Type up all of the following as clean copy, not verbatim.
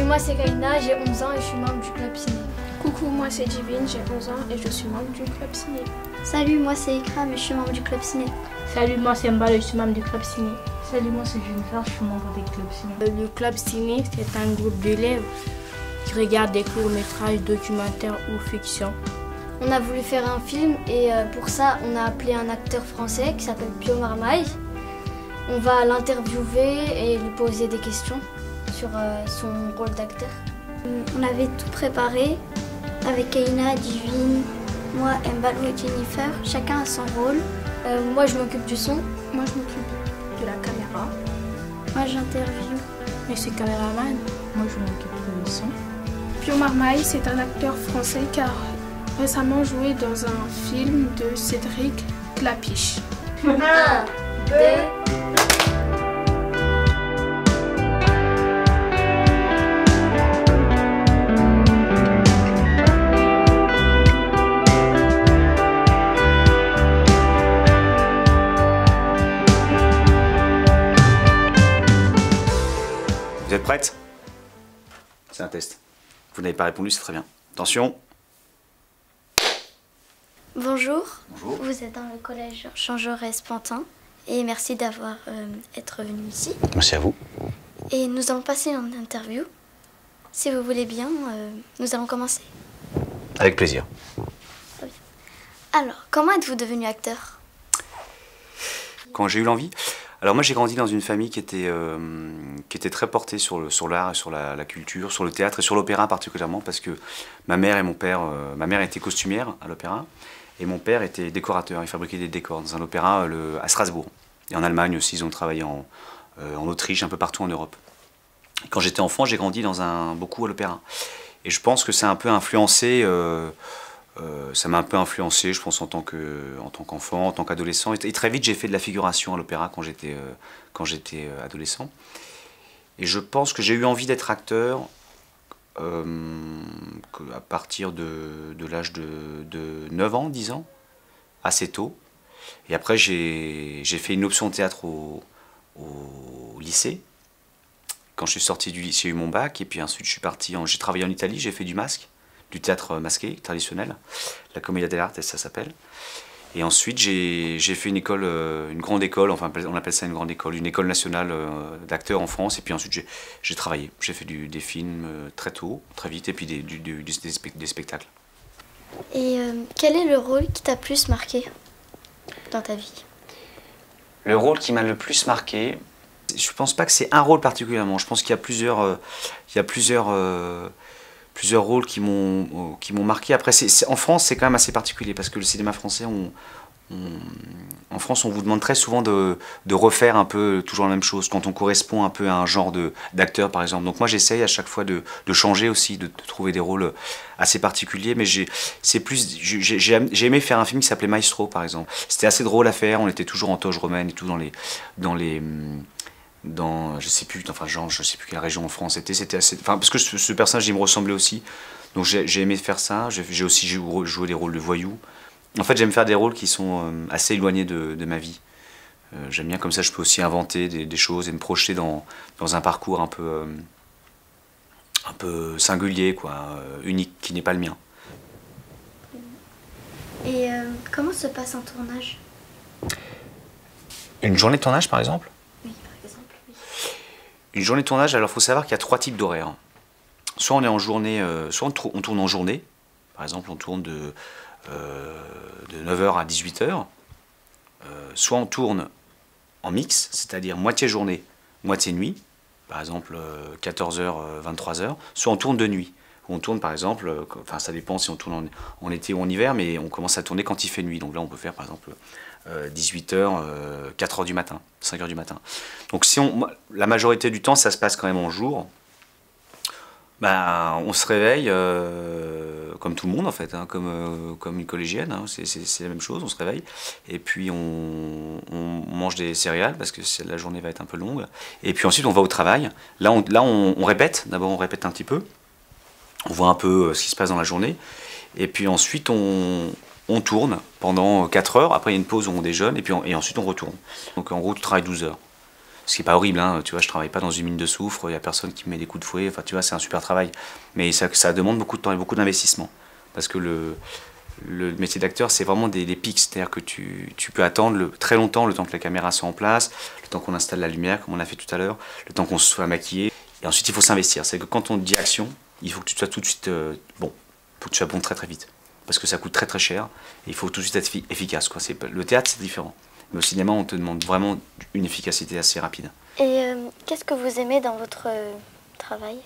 moi c'est Kaina, j'ai 11 ans et je suis membre du club ciné. Coucou, moi c'est Divine, j'ai 11 ans et je suis membre du club ciné. Salut, moi c'est Ikram et je suis membre du club ciné. Salut, moi c'est Mbal et je suis membre du club ciné. Salut, moi c'est Jennifer, je suis membre du club ciné. Le club ciné, c'est un groupe d'élèves qui regardent des courts-métrages, documentaires ou fiction. On a voulu faire un film et pour ça on a appelé un acteur français qui s'appelle Pio Marmaille. On va l'interviewer et lui poser des questions sur son rôle d'acteur. On avait tout préparé avec Kaina, Divine, moi, Mbalo et Jennifer. Chacun a son rôle. Moi je m'occupe du son. Moi je m'occupe de la caméra. Moi j'interviewe. Mais c'est caméraman. Moi je m'occupe du son. Pio Marmaille, c'est un acteur français qui a récemment joué dans un film de Cédric Clapiche. 1, 2... Vous êtes prête? C'est un test. Vous n'avez pas répondu, c'est très bien. Attention. Bonjour. Bonjour. Vous êtes dans le collège Jean Jaurès Pantin et merci d'avoir être venu ici. Merci à vous. Et nous allons passer en interview. Si vous voulez bien, nous allons commencer. Avec plaisir. Très bien. Alors, comment êtes-vous devenu acteur? Quand j'ai eu l'envie. Alors moi j'ai grandi dans une famille qui était très portée sur l'art et sur la culture, sur le théâtre et sur l'opéra particulièrement parce que ma mère et mon père, ma mère était costumière à l'opéra et mon père était décorateur, il fabriquait des décors dans un opéra à Strasbourg. Et en Allemagne aussi, ils ont travaillé en Autriche, un peu partout en Europe. Et quand j'étais enfant, j'ai grandi beaucoup à l'opéra. Et je pense que ça a un peu influencé... ça m'a un peu influencé, je pense, en tant qu'enfant, en tant qu'adolescent. Et très vite, j'ai fait de la figuration à l'opéra quand j'étais adolescent. Et je pense que j'ai eu envie d'être acteur à partir de l'âge de 9 ans, 10 ans, assez tôt. Et après, j'ai fait une option théâtre au lycée. Quand je suis sorti du lycée, j'ai eu mon bac. Et puis ensuite, j'ai travaillé en Italie, j'ai fait du masque. Du théâtre masqué, traditionnel, la Commedia dell'arte, ça s'appelle. Et ensuite, j'ai fait une école, une grande école, enfin on appelle ça une grande école, une école nationale d'acteurs en France. Et puis ensuite, j'ai travaillé. J'ai fait des films très tôt, très vite, et puis des spectacles. Et quel est le rôle qui t'a plus marqué dans ta vie? Le rôle qui m'a le plus marqué, je pense pas que c'est un rôle particulièrement. Je pense qu'il y a plusieurs rôles qui m'ont marqué. Après, en France, c'est quand même assez particulier parce que le cinéma français, en France, on vous demande très souvent de refaire un peu toujours la même chose quand on correspond un peu à un genre d'acteur, par exemple. Donc moi, j'essaye à chaque fois de changer aussi, de trouver des rôles assez particuliers. Mais j'ai aimé faire un film qui s'appelait Maestro, par exemple. C'était assez drôle à faire. On était toujours en toge romaine et tout je sais plus quelle région en France c'était assez, parce que ce personnage il me ressemblait aussi, donc j'ai aimé faire ça. J'ai aussi joué des rôles de voyous. En fait, j'aime faire des rôles qui sont assez éloignés de ma vie. J'aime bien, comme ça je peux aussi inventer des choses et me projeter dans un parcours un peu singulier, quoi, unique, qui n'est pas le mien. Et comment se passe un tournage? Une journée de tournage, par exemple? Oui. Une journée de tournage, alors il faut savoir qu'il y a 3 types d'horaires. Soit on est en journée, soit on tourne en journée. Par exemple, on tourne de 9h à 18h. Soit on tourne en mix, c'est-à-dire moitié journée, moitié nuit. Par exemple, 14h, 23h. Soit on tourne de nuit. On tourne par exemple, ça dépend si on tourne en été ou en hiver, mais on commence à tourner quand il fait nuit. Donc là, on peut faire par exemple 18h, 4h du matin, 5h du matin. Donc la majorité du temps, ça se passe quand même en jour. On se réveille comme tout le monde en fait, hein, comme une collégienne, hein, c'est la même chose, on se réveille. Et puis on mange des céréales parce que la journée va être un peu longue. Et puis ensuite on va au travail. Là on répète, d'abord on répète un petit peu. On voit un peu ce qui se passe dans la journée. Et puis ensuite on tourne pendant 4 heures. Après il y a une pause où on déjeune et ensuite on retourne. Donc en gros tu travailles 12 heures. Ce qui n'est pas horrible, hein, tu vois, je travaille pas dans une mine de soufre, il n'y a personne qui me met des coups de fouet, enfin tu vois, c'est un super travail. Mais ça demande beaucoup de temps et beaucoup d'investissement. Parce que le métier d'acteur, c'est vraiment des pics, c'est-à-dire que tu peux attendre très longtemps, le temps que la caméra soit en place, le temps qu'on installe la lumière, comme on a fait tout à l'heure, le temps qu'on se soit maquillé. Et ensuite, il faut s'investir. C'est que quand on dit action, il faut que tu sois tout de suite bon. Il faut que tu sois bon très très vite. Parce que ça coûte très très cher, et il faut tout de suite être efficace, quoi. Le théâtre, c'est différent. Mais au cinéma, on te demande vraiment une efficacité assez rapide. Et qu'est-ce que vous aimez dans votre travail?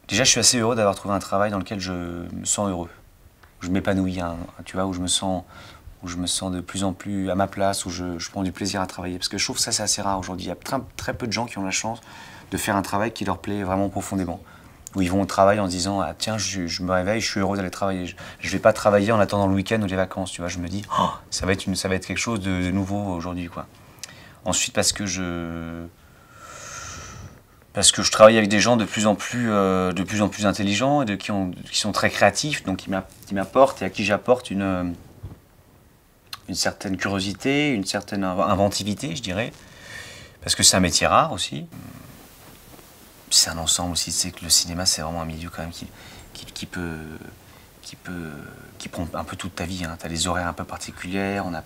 Déjà, je suis assez heureux d'avoir trouvé un travail dans lequel je me sens heureux. Où je m'épanouis, hein, tu vois, où je me sens de plus en plus à ma place, où je prends du plaisir à travailler. Parce que je trouve que ça, c'est assez rare aujourd'hui. Il y a très peu de gens qui ont la chance de faire un travail qui leur plaît vraiment profondément. Où ils vont au travail en se disant « Ah tiens, je me réveille, je suis heureux d'aller travailler. Je ne vais pas travailler en attendant le week-end ou les vacances. » Tu vois, je me dis oh, ça va être quelque chose de nouveau aujourd'hui, quoi. Ensuite, parce que je travaille avec des gens de plus en plus intelligents, et qui sont très créatifs, donc qui m'apportent et à qui j'apporte une certaine curiosité, une certaine inventivité, je dirais. Parce que c'est un métier rare aussi. C'est un ensemble aussi, tu sais que le cinéma, c'est vraiment un milieu quand même qui prend un peu toute ta vie, hein. Tu as des horaires un peu particulières, on n'a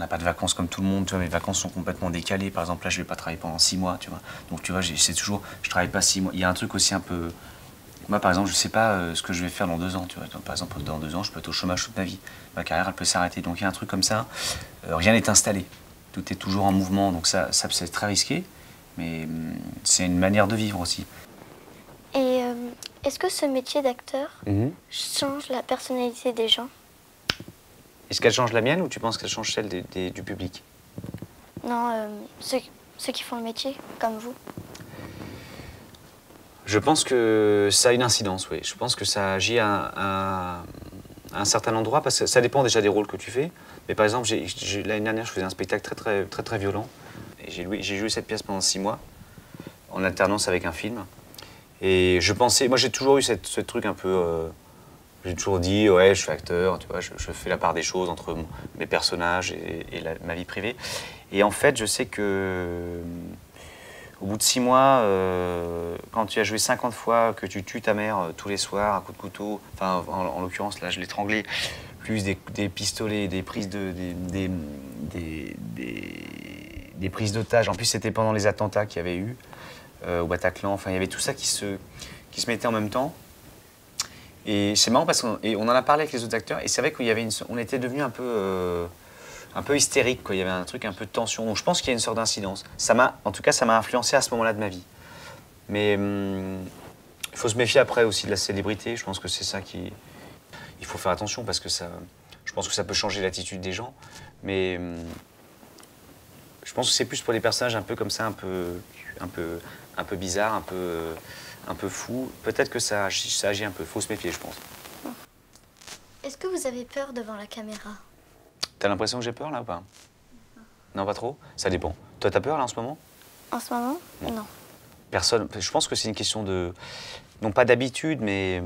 pas de vacances comme tout le monde, tu vois, mes vacances sont complètement décalées. Par exemple, là, je ne vais pas travailler pendant 6 mois, tu vois. Donc, tu vois, je travaille pas 6 mois. Il y a un truc aussi un peu... Moi, par exemple, je ne sais pas ce que je vais faire dans 2 ans, tu vois. Donc, par exemple, dans 2 ans, je peux être au chômage toute ma vie. Ma carrière, elle peut s'arrêter. Donc, il y a un truc comme ça. Rien n'est installé. Tout est toujours en mouvement, donc ça c'est très risqué. Mais c'est une manière de vivre aussi. Et est-ce que ce métier d'acteur change la personnalité des gens? Est-ce qu'elle change la mienne ou tu penses qu'elle change celle du public? Non, ceux qui font le métier, comme vous. Je pense que ça a une incidence, oui. Je pense que ça agit à un certain endroit, parce que ça dépend déjà des rôles que tu fais. Mais par exemple, l'année dernière, je faisais un spectacle très violent. J'ai joué cette pièce pendant 6 mois, en alternance avec un film. Et je pensais, moi j'ai toujours eu ce truc un peu, j'ai toujours dit, ouais, je suis acteur, tu vois, je fais la part des choses entre mes personnages et ma vie privée. Et en fait, je sais que, au bout de 6 mois, quand tu as joué 50 fois que tu tues ta mère tous les soirs à coups de couteau, enfin, en l'occurrence, là, je l'étranglais, plus des pistolets, des prises des prises d'otages. En plus, c'était pendant les attentats qu'il y avait eu au Bataclan. Enfin, il y avait tout ça qui se mettait en même temps. Et c'est marrant parce qu'on en a parlé avec les autres acteurs. Et c'est vrai qu'on était devenus un peu hystérique, quoi. Il y avait un truc un peu de tension. Donc je pense qu'il y a une sorte d'incidence. En tout cas, ça m'a influencé à ce moment-là de ma vie. Mais il faut se méfier après aussi de la célébrité. Je pense que c'est ça qui... Il faut faire attention parce que je pense que ça peut changer l'attitude des gens. Mais je pense que c'est plus pour les personnages un peu comme ça, un peu bizarre, un peu fou. Peut-être que ça agit un peu. Faut se méfier, je pense. Est-ce que vous avez peur devant la caméra? T'as l'impression que j'ai peur, là, ou pas? Non, pas trop? Ça dépend. Toi, t'as peur, là, en ce moment? En ce moment? Non. Personne. Je pense que c'est une question de... Non pas d'habitude, mais...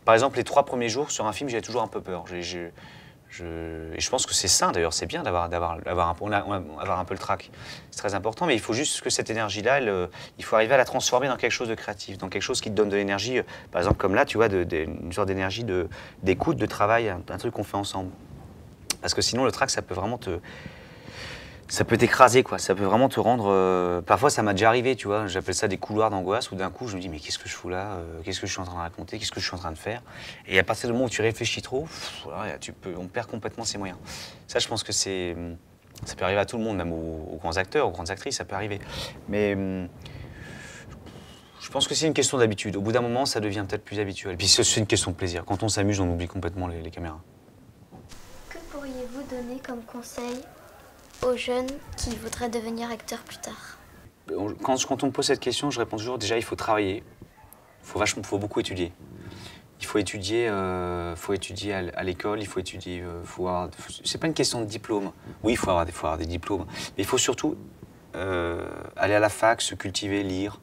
Par exemple, les 3 premiers jours sur un film, j'avais toujours un peu peur. Et je pense que c'est sain, d'ailleurs. C'est bien d'avoir un peu le trac. C'est très important, mais il faut juste que cette énergie-là, il faut arriver à la transformer dans quelque chose de créatif, dans quelque chose qui te donne de l'énergie. Par exemple, comme là, tu vois, une sorte d'énergie d'écoute, de travail, un truc qu'on fait ensemble. Parce que sinon, le trac, ça peut vraiment t'écraser, quoi. Ça peut vraiment te rendre... Parfois, ça m'a déjà arrivé, tu vois. J'appelle ça des couloirs d'angoisse, où d'un coup, je me dis, mais qu'est-ce que je fous là? Qu'est-ce que je suis en train de raconter? Qu'est-ce que je suis en train de faire? Et à partir du moment où tu réfléchis trop, on perd complètement ses moyens. Ça, je pense que ça peut arriver à tout le monde, même aux grands acteurs, aux grandes actrices, ça peut arriver. Mais je pense que c'est une question d'habitude. Au bout d'un moment, ça devient peut-être plus habituel. Et puis, c'est une question de plaisir. Quand on s'amuse, on oublie complètement les caméras. Que pourriez-vous donner comme conseil aux jeunes qui voudraient devenir acteurs plus tard? Quand on me pose cette question, je réponds toujours, déjà, il faut travailler. Il faut beaucoup étudier. Il faut étudier à l'école, il faut étudier... c'est pas une question de diplôme. Oui, il faut avoir des diplômes. Mais il faut surtout aller à la fac, se cultiver, lire.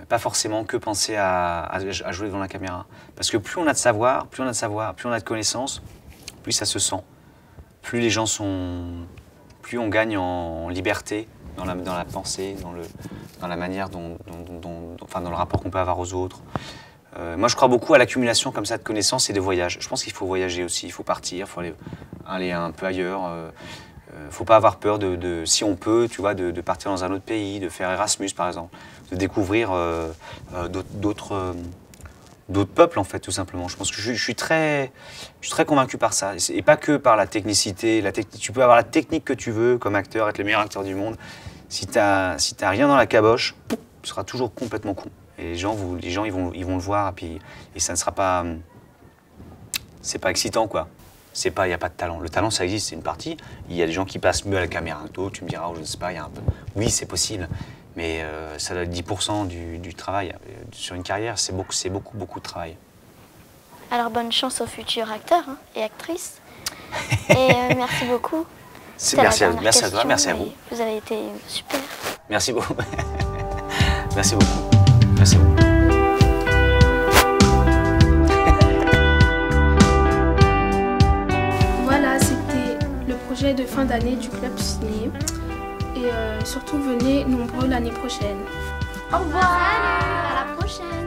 Pas forcément que penser à jouer devant la caméra. Parce que plus on a de savoir, plus on a de connaissances, plus ça se sent. Plus les gens sont plus on gagne en liberté dans la pensée, dans la manière enfin, dans le rapport qu'on peut avoir aux autres. Moi, je crois beaucoup à l'accumulation comme ça de connaissances et de voyages. Je pense qu'il faut voyager aussi, il faut partir, il faut aller un peu ailleurs. Faut pas avoir peur si on peut, tu vois, de partir dans un autre pays, de faire Erasmus par exemple, de découvrir d'autres peuples en fait, tout simplement. Je pense que je suis très convaincu par ça, et pas que par la technicité. Tu peux avoir la technique que tu veux comme acteur, être le meilleur acteur du monde. Si t'as rien dans la caboche, tu seras toujours complètement con. Et les gens ils vont le voir, et ça ne sera pas, c'est pas excitant quoi. Il n'y a pas de talent. Le talent, ça existe, c'est une partie. Il y a des gens qui passent mieux à la caméra que d'autres. Tu me diras, oh, je ne sais pas, il y a un peu. Oui, c'est possible, mais ça doit être 10% du travail. Sur une carrière, c'est beaucoup de travail. Alors, bonne chance aux futurs acteurs et actrices. Et merci beaucoup. Merci à toi, merci à vous. Vous avez été super. Merci beaucoup. Merci beaucoup. Merci beaucoup. De fin d'année du Club Ciné, et surtout venez nombreux l'année prochaine. Au revoir. Salut, à la prochaine.